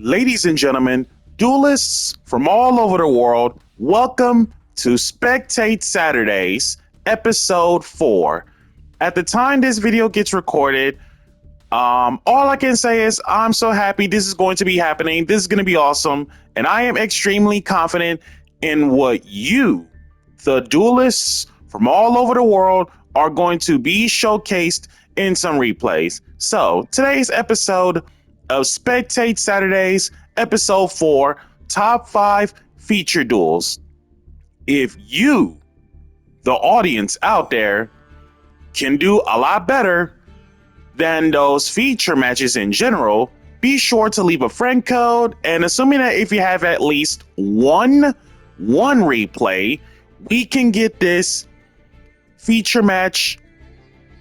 Ladies and gentlemen, duelists from all over the world, welcome to Spectate Saturdays, episode 4. At the time this video gets recorded, all I can say is I'm so happy this is going to be happening. This is going to be awesome, and I am extremely confident in what you, the duelists from all over the world, are going to be showcased in some replays. So, today's episode of Spectate Saturdays, episode 4, top 5 feature duels. If you, the audience out there, can do a lot better than those feature matches in general, be sure to leave a friend code, and assuming that if you have at least one replay, we can get this feature match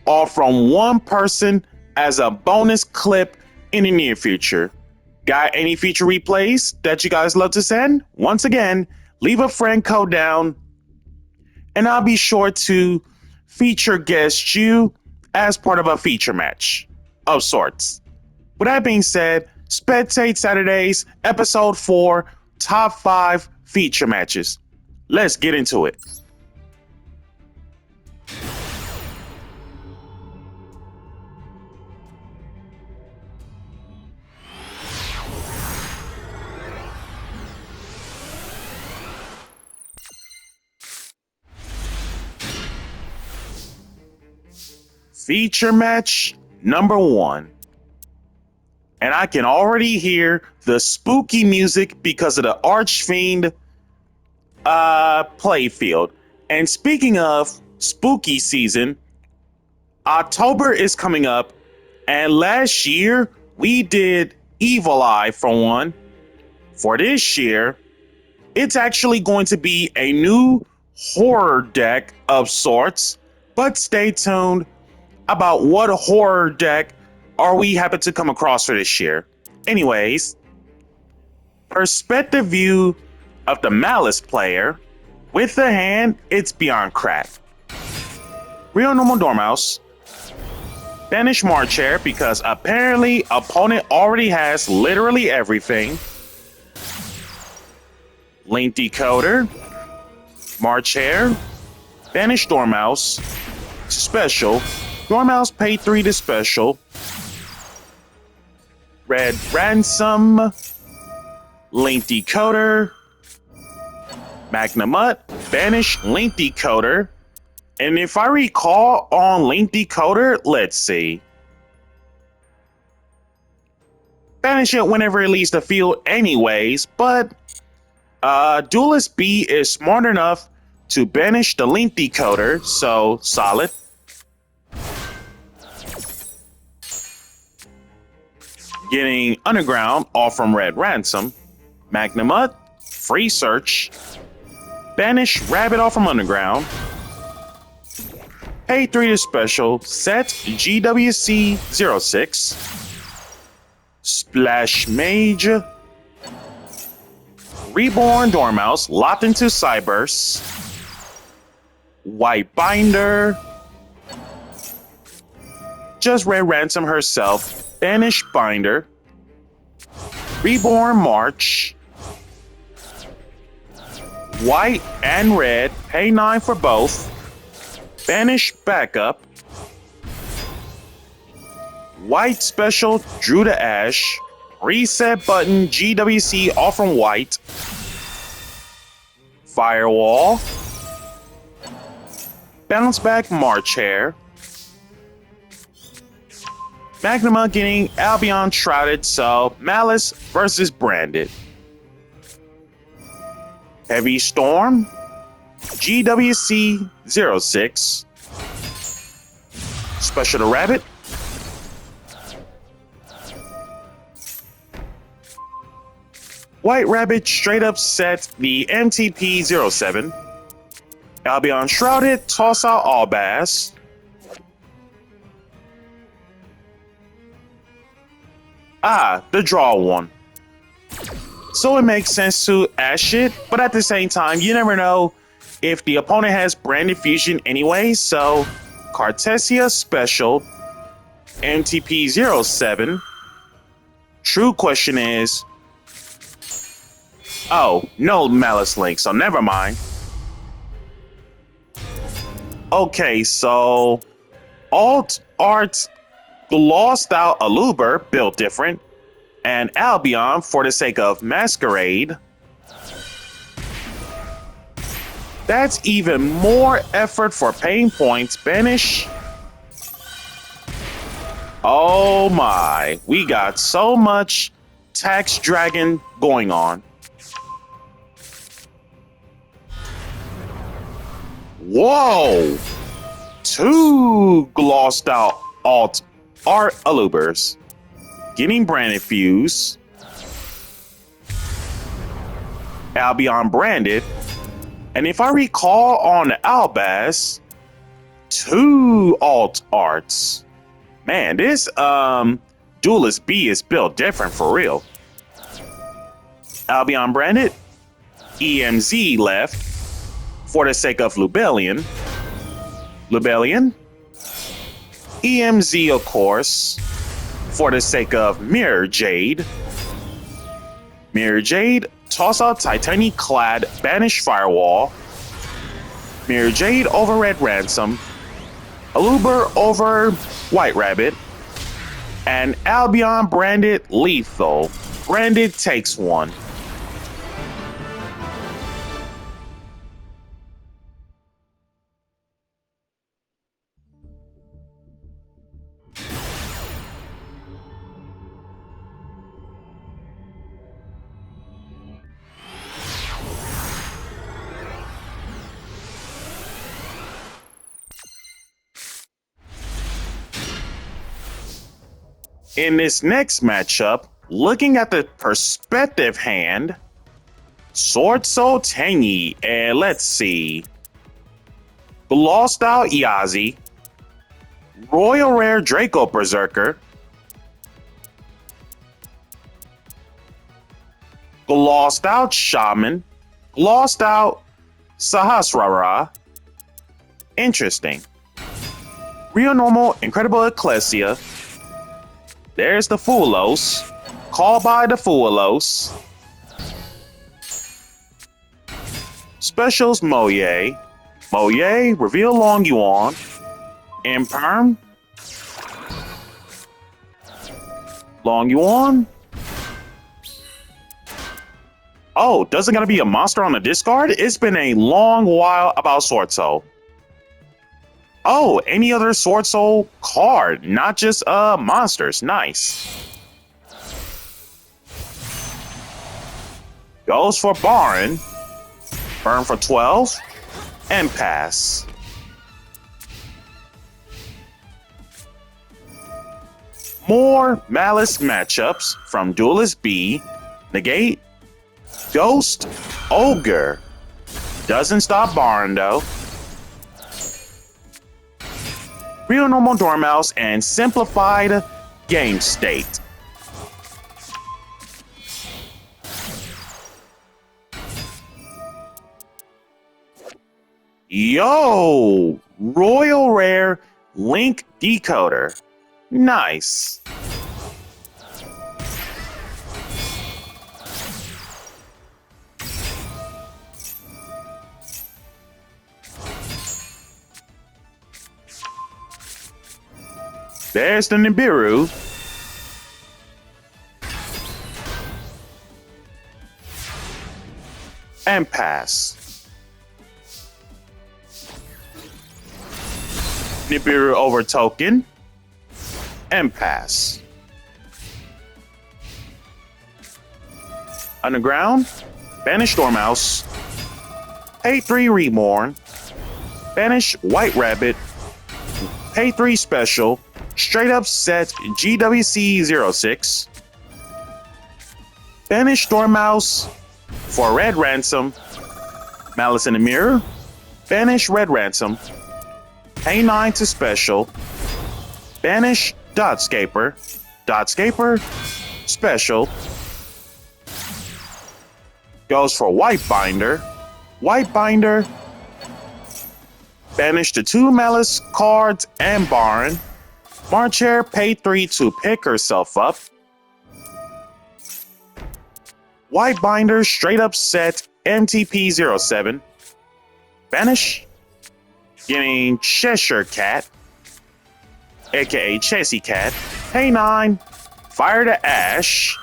off from one person as a bonus clip in the near future. Got any feature replays that you guys love to send? Once again, leave a friend code down and I'll be sure to feature guest you as part of a feature match of sorts. With that being said, Spectate Saturdays, episode 4, top 5 feature matches. Let's get into it. Feature match number 1. And I can already hear the spooky music because of the Archfiend playfield. And speaking of spooky season, October is coming up, and last year we did Evil Eye for one. For this year, it's actually going to be a new horror deck of sorts, but stay tuned about what horror deck are we happen to come across for this year. Anyways, perspective view of the Malice player. With the hand, it's beyond crap. Real normal Dormouse. Banish Marchair because apparently opponent already has literally everything. Link Decoder. Marchair. Banish Dormouse. Special. Dormouse pay 3 to special. Red Ransom. Link Decoder. Magnamut. Banish Link Decoder. And if I recall on Link Decoder, let's see. Banish it whenever it leaves the field anyways, but Duelist B is smart enough to banish the Link Decoder, so solid. Getting Underground off from Red Ransom. Magnamut, Free Search. Banish Rabbit off from Underground. Pay 3 to special. Set GWC 06. Splash Mage. Reborn Dormouse locked into Cyburst. White Binder. Just Red Ransom herself. Banish Binder. Reborn March. White and red. Pay 9 for both. Banish Backup. White Special Drew to Ash. Reset button GWC off from White. Firewall. Bounce Back March Hair. Magnamut getting Albion Shrouded, so Malice versus Branded. Heavy Storm. GWC 06. Special to Rabbit. White Rabbit straight up set the MTP 07. Albion Shrouded, toss out Allbass. The draw one. So it makes sense to ash it, but at the same time, you never know if the opponent has Branded Fusion anyway, so Cartesia Special, MTP 07. True question is, Oh, no Malice Link, so never mind. Okay, so Alt Art glossed out Aluber, built different, and Albion for the sake of Masquerade. That's even more effort for pain points. Banish. Oh my, we got so much Tax Dragon going on. Whoa! 2 glossed out alt art Alubers. Getting branded fuse. Albion branded. And if I recall on the Albaz, 2 alt arts. Man, this Duelist B is built different for real. Albion branded. EMZ left for the sake of Lubellion. Lubellion. EMZ, of course, for the sake of Mirror Jade. Mirror Jade, toss out Titani Clad, banish Firewall. Mirror Jade over Red Ransom. Aluber over White Rabbit. And Albion branded Lethal. Branded takes 1. In this next matchup, looking at the perspective hand, Sword Soul Tangy, and let's see. Glossed out Yazi, Royal Rare Draco Berserker, glossed out Shaman, glossed out Sahasrara. Interesting. Real Normal, Incredible Ecclesia. There's the Fulos. Call by the Fulos. Specials Moye. Moye, Reveal Long Yuan. Imperm. Long Yuan. Oh, doesn't gotta be a monster on the discard? It's been a long while about Sword Soul. Oh, any other Sword Soul card, not just monsters. Nice. Goes for Baron. Burn for 12. And pass. More Malice matchups from Duelist B. Negate. Ghost. Ogre. Doesn't stop Baron though. Real Normal Dormouse and Simplified Game State. Yo! Royal Rare Link Decoder. Nice. There's the Nibiru. And pass. Nibiru over token. And pass. Underground. Banish Dormouse. Pay 3 Reborn. Banish White Rabbit. Pay 3 Special. Straight up set GWC06. Banish Dormouse for Red Ransom. Malice in the Mirror. Banish Red Ransom. Pay 9 to Special. Banish Dotscaper. Dotscaper. Special. Goes for White Binder. White Binder. Banish the 2 Malice cards and Baron. Marchair paid 3 to pick herself up. White Binder straight up set MTP07. Banish. Getting Cheshire Cat, aka Chessy Cat. Hey 9. Fire to Ash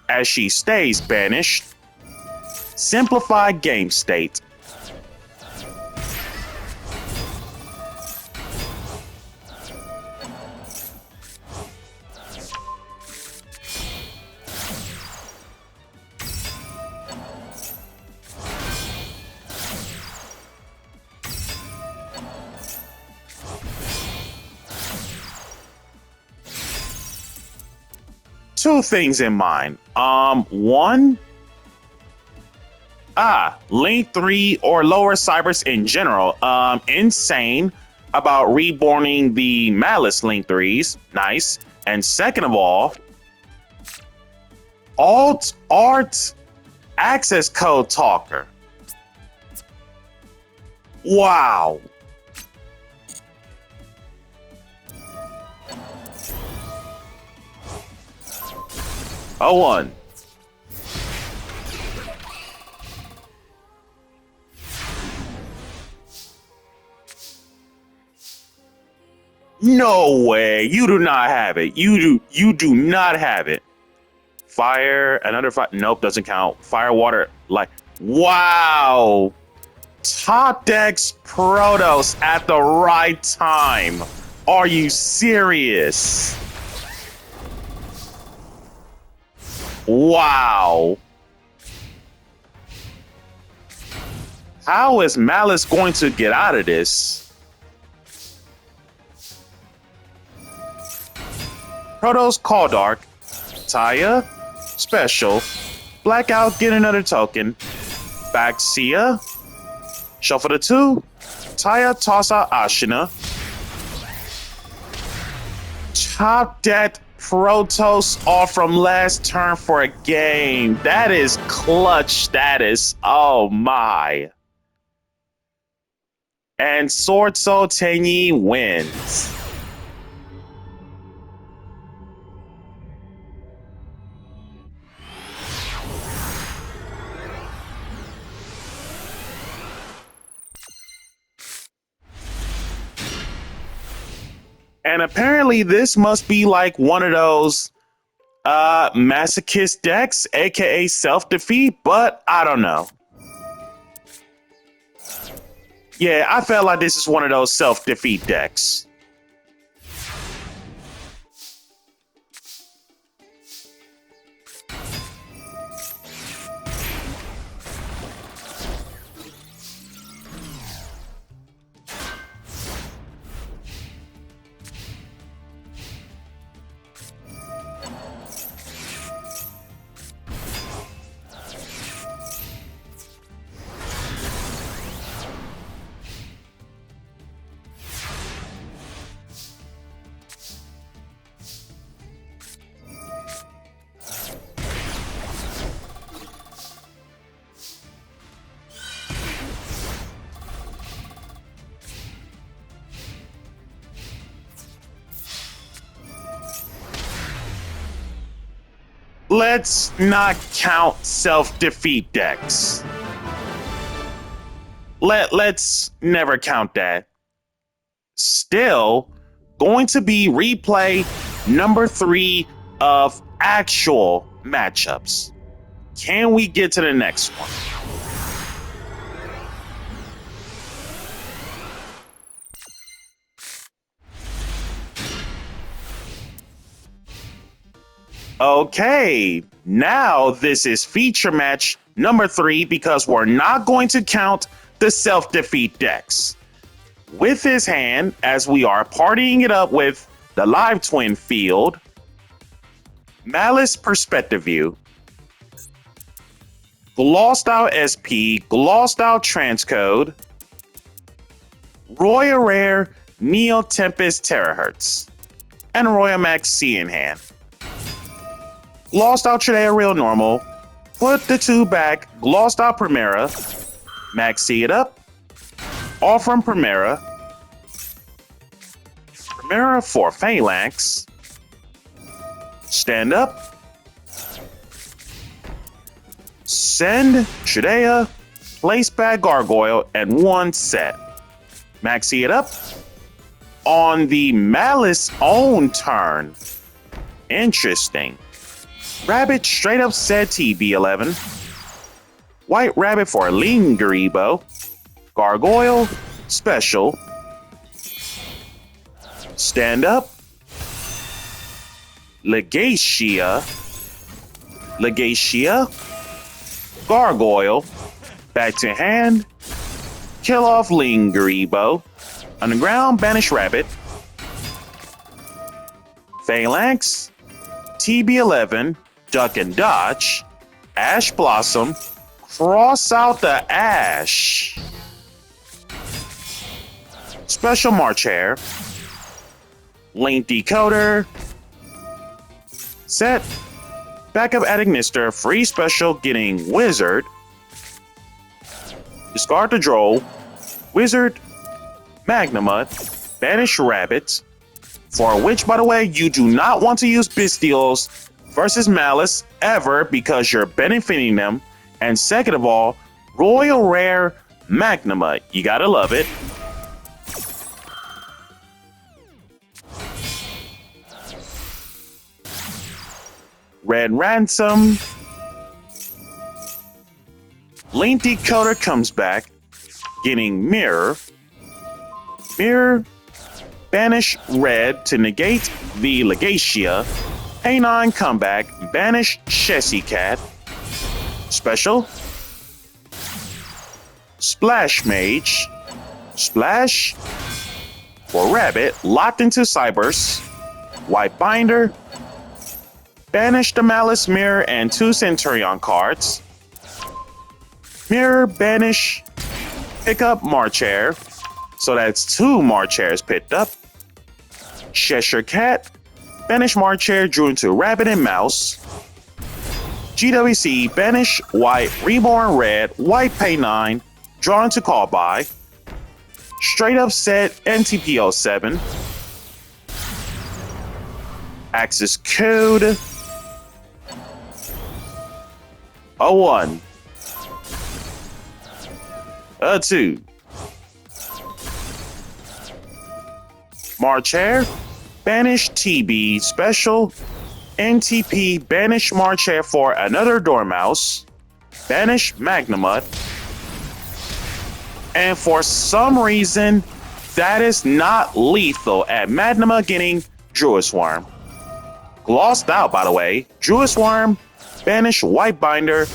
as she stays banished. Simplify game state. Two things in mind. One, Link 3 or lower Cybers in general. Insane about reborning the Malice Link 3s. Nice. And second of all, Alt Art access code talker. Wow. Oh, one. No way. You do not have it. You do not have it. Fire, another fire. Nope, doesn't count. Fire, water, like, wow. Top decks Protoss at the right time. Are you serious? Wow. How is Malice going to get out of this? Protoss Call Dark. Taya. Special. Blackout, get another token. Baxia. Shuffle the 2. Taya, toss out Ashina. Top deck Protoss off from last turn for a game. That is clutch status. Oh my. And Sword Soul Tenyi wins. And apparently this must be like one of those masochist decks, aka self-defeat, but I don't know. Yeah, I felt like this is one of those self-defeat decks. Let's not count self-defeat decks. Let's never count that. Still, going to be replay number 3 of actual matchups. Can we get to the next one? Okay, now this is feature match number 3 because we're not going to count the self-defeat decks. With his hand, as we are partying it up with the Live Twin field, Malice Perspective View, Gloss-Style SP, Gloss-Style Transcode, Royal Rare Neo Tempest Terahertz, and Royal Max C in hand. Gloss-Style Tradea Real Normal, put the 2 back, Gloss-Style Primera, Max C it up, all from Primera, Primera for Phalanx, stand up, Send Shadea, place back Gargoyle, and 1 set. Maxi it up. On the Malice own turn. Interesting. Rabbit straight up set TB11. White Rabbit for Lingeribo. Gargoyle, special. Stand up. Legacia. Gargoyle. Back to hand. Kill off Lingeribo. Underground, banish Rabbit. Phalanx. TB11. Duck and dodge. Ash Blossom. Cross out the Ash. Special March Hare. Link Decoder. Set. Backup Adagnister. Free special getting Wizard. Discard the Droll. Wizard. Magnamut. Banish Rabbit. For which, by the way, you do not want to use Bystials versus Malice ever because you're benefiting them. And second of all, Royal Rare Magnamut. You gotta love it. Red Ransom. Link Decoder comes back, getting Mirror. Mirror. Banish Red to negate the Legacia. A9 comeback. Banish Chessy Cat. Special. Splash Mage. Splash. For Rabbit. Locked into Cybers. White Binder. Banish the Malice Mirror and 2 Centurion cards. Mirror, banish, pick up March Hare. So that's 2 March Hares picked up. Cheshire Cat. Banish March Hare, drew into Rabbit and Mouse. GWC, banish White, Reborn Red, White pay 9, draw into Call By. Straight up set NTP07. Access Code. 01. 2. March Hare. Banish TB special. NTP banish March Hare for another Dormouse. Banish Magnamut. And for some reason, that is not lethal at Magnamut getting Druid Worm. Glossed out, by the way. Druid Worm, banish White Binder.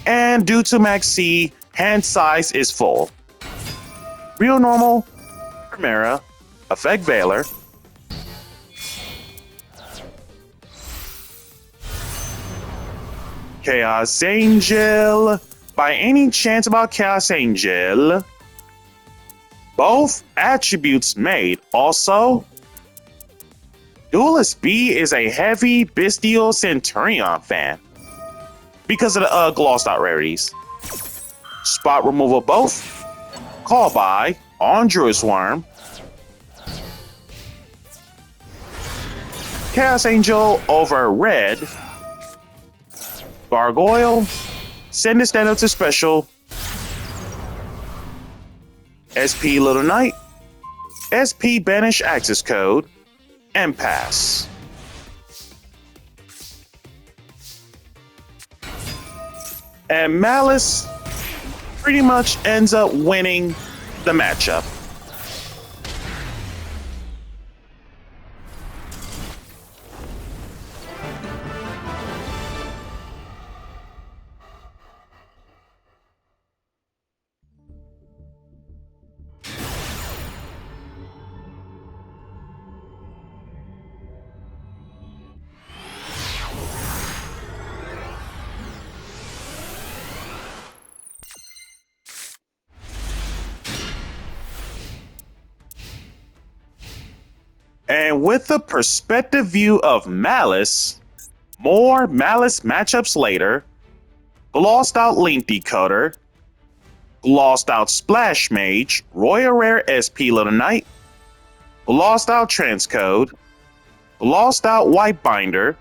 And due to Max C, hand size is full. Real Normal, Primera, Effect Veiler. Chaos Angel. By any chance about Chaos Angel? Both attributes made. Also, Duelist B is a heavy Bystial Centurion fan because of the glossed out rarities. Spot removal both. Call By on Druid Worm. Chaos Angel over Red. Gargoyle. Send a stand up to special. SP Little Knight. SP Banish Access Code. And pass. And Malice pretty much ends up winning the matchup. And with the perspective view of Malice, more Malice matchups later, glossed out Link Decoder, glossed out Splash Mage, Royal Rare SP Little Knight, glossed out Transcode, glossed out White Binder,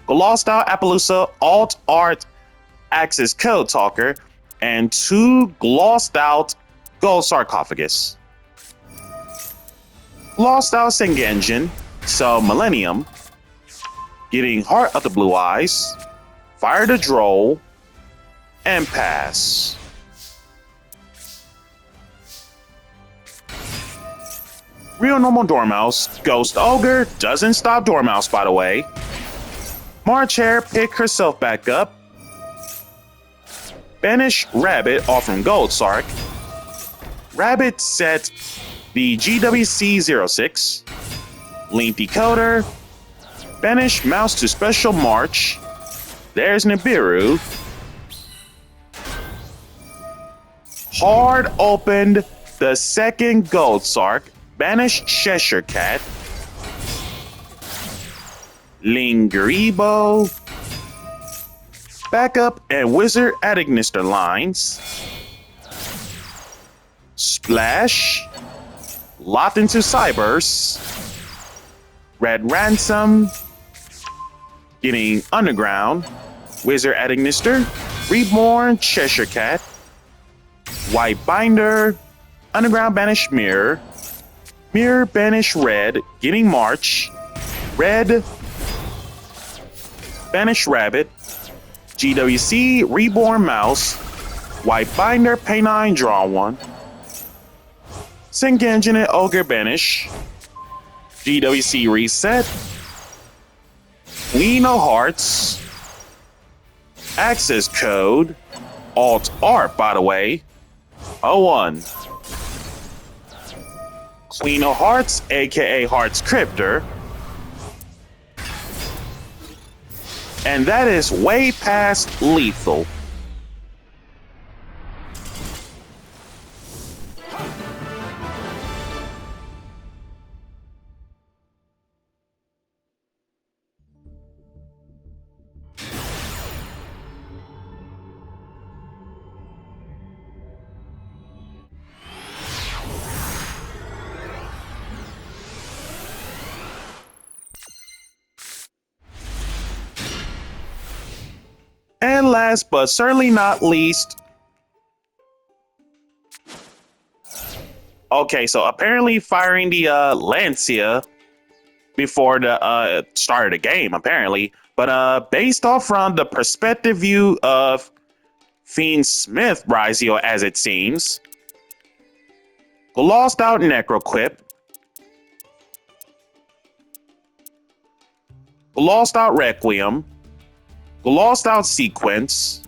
glossed out Appaloosa Alt Art Axis Code Talker, and 2 glossed out gold sarcophagus. Glossed out Sengenjin, so Millennium, getting Heart of the Blue Eyes, Fire the Droll, and pass. Real normal Dormouse, Ghost Ogre, doesn't stop Dormouse by the way. March Hare, pick herself back up. Banish Rabbit off from Gold Sark. Rabbit set the GWC-06. Link Decoder. Banish Mouse to Special March. There's Nibiru. Hard opened the second Gold Sark. Banish Cheshire Cat. Lingeribo. Backup and Wizard Adagnister lines. Splash. Locked into Cybers. Red Ransom. Getting Underground. Wizard Adagnister. Reborn Cheshire Cat. White Binder. Underground Banish Mirror. Mirror Banish Red. Getting March. Red. Banish Rabbit. GWC Reborn Mouse. White Binder Pay 9 Draw 1. Sengenjin and Ogre Banish. GWC Reset. Queen of Hearts. Access Code. Alt Art by the way. 01. Queen of Hearts, aka Hearts Cryptor. And that is way past lethal. And last but certainly not least, okay, so apparently firing the Lancia before the start of the game, apparently, but based off from the perspective view of Fiend Smith Brizio, as it seems, glossed out Necroquip, glossed out Requiem, glossed out Sequence,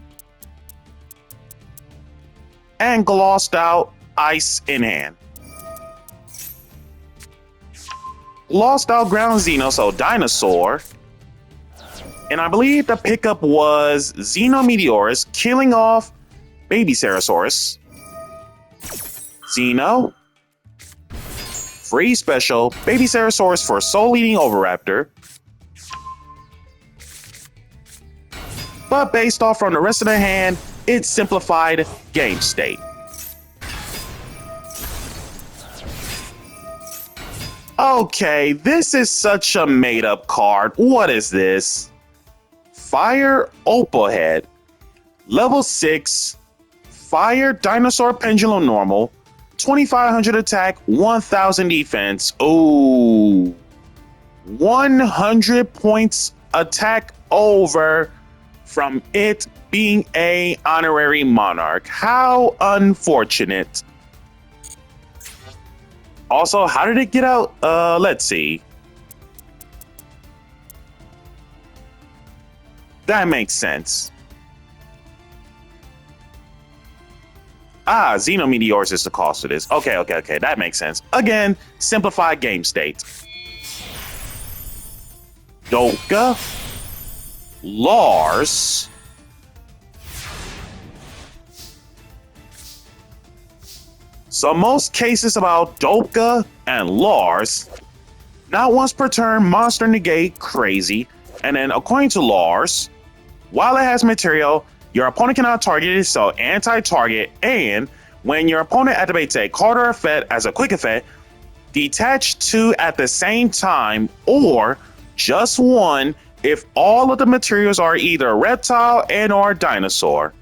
and glossed out Ice in Hand. Glossed out Ground Xeno, so Dinosaur. And I believe the pickup was Xeno Meteorus, killing off Baby Cerosaurus. Xeno. Free special, Baby Cerosaurus for Soul Eating Oviraptor. But based off from the rest of the hand, it's simplified game state. Okay, this is such a made-up card. What is this? Fire Opal Head. Level 6. Fire Dinosaur Pendulum Normal. 2500 attack, 1000 defense. Ooh. 100 points attack over from it being a honorary monarch. How unfortunate. Also, how did it get out? Let's see. That makes sense. Ah, Xenometeors is the cost of this. Okay, that makes sense. Again, simplified game state. Doka. Lars. So most cases about Doka and Lars, not once per turn, monster negate, crazy. And then according to Lars, while it has material, your opponent cannot target it, so anti-target, and when your opponent activates a card or effect as a quick effect, detach 2 at the same time, or just one if all of the materials are either a reptile and or a dinosaur.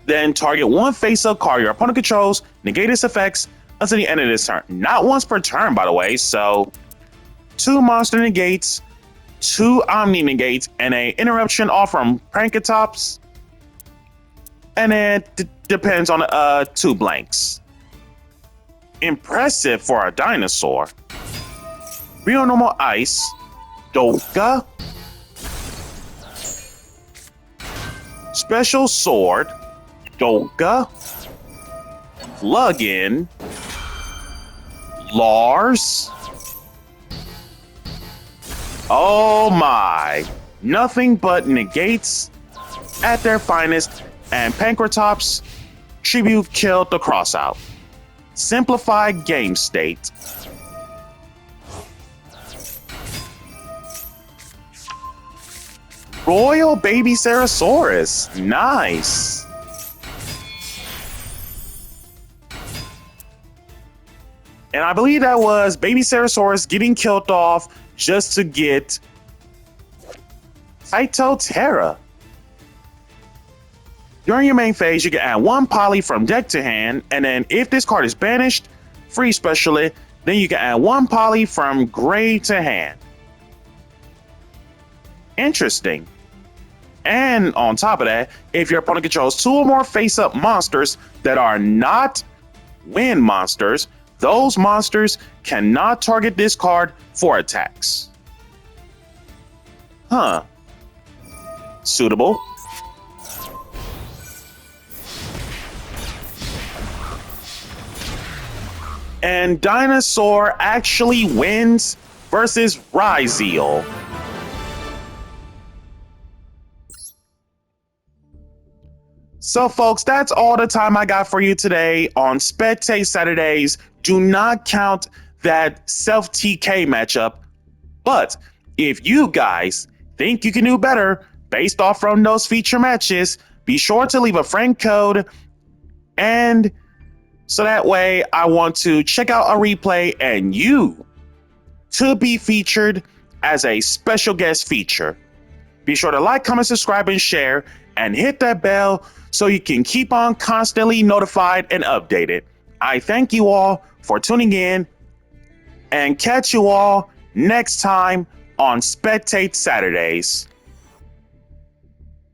Then target one face-up card your opponent controls, negate its effects until the end of this turn. Not once per turn, by the way, so 2 monster negates, 2 omni negates, and a interruption off from Prankatops. And then depends on 2 blanks. Impressive for a dinosaur. Real normal ice, Doka, special sword, Doka, plug-in, Lars. Oh my, nothing but negates at their finest, and Pankratops tribute killed the crossout. Simplified game state. Royal Baby Ceratosaurus, nice. And I believe that was Baby Ceratosaurus getting killed off just to get Phytoterra. During your main phase, you can add 1 poly from deck to hand, and then if this card is banished, free specially, then you can add 1 poly from grave to hand. Interesting. And on top of that, if your opponent controls 2 or more face-up monsters that are not wind monsters, those monsters cannot target this card for attacks. Huh. Suitable. And Dinosaur actually wins versus Ryzeal. So folks, that's all the time I got for you today on Spectate Saturdays. Do not count that self-TK matchup. But if you guys think you can do better based off from those feature matches, be sure to leave a friend code, and so that way I want to check out a replay and you to be featured as a special guest feature. Be sure to like, comment, subscribe, and share, and hit that bell so you can keep on constantly notified and updated. I thank you all for tuning in, and catch you all next time on Spectate Saturdays.